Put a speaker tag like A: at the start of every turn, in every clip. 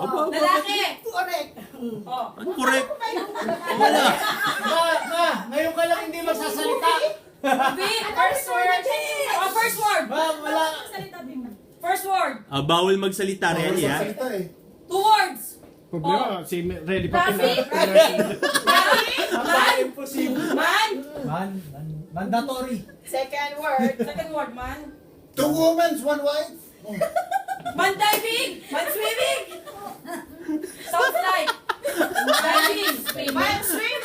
A: Lalaki.
B: Correct.
A: Oh.
C: Ano correct? Wala.
D: Ngayon ka lang hindi magsasalita.
A: B, first word. Oh, first word.
D: Wala.
A: First word.
C: Bawal magsalita, Relly, ha?
D: Salita eh.
A: 2 words.
E: Problema, si ready pa
A: Rafi?
D: Impossible.
A: Man.
D: Mandatory.
B: Second word.
A: Second word, man.
D: 2 women, 1 wife.
A: Man diving. Man swimming. Sounds like. Diving.
B: Man swim.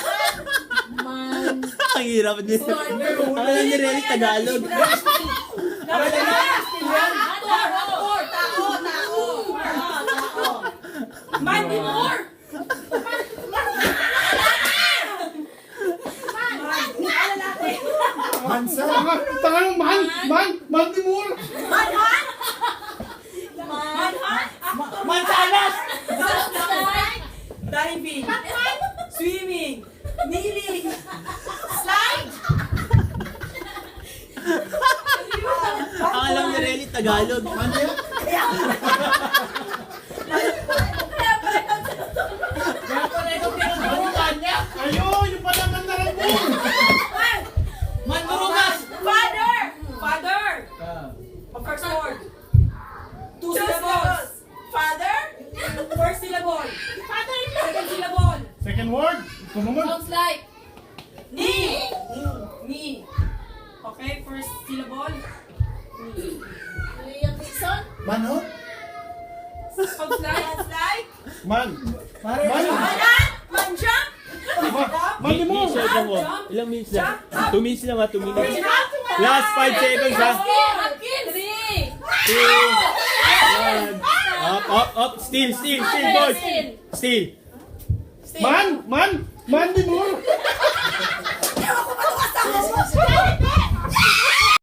C: Ang hirap din. Ang alam ni Relly, Tagalog.
A: Man before.
D: Mansa.
E: Tangan mo, man di mo.
A: Mansanas. Diving. Swimming. Kneeling. Slide.
C: Ang alam ni Relly, Tagalog.
D: Ano yan?
E: Ayun, yung pala man na lang mo.
A: Mandurugas. Father. Father. First word. 2 syllables.
B: Father.
A: First syllable. Second syllable.
E: Second word, ito naman.
A: Sounds like. Knee. Knee. Okay, first syllable. Knee.
B: Liam Dixon.
D: Mano?
A: Sounds like.
E: Man.
D: Pare.
B: Man jump.
E: Man di mo.
C: Second mo. Ilang minutes lang? 2 minutes lang, ha? 2 minutes. Last 5 seconds, ha?
A: Three.
C: 2, 1. Up. Still, boys. Still.
E: Man di mo.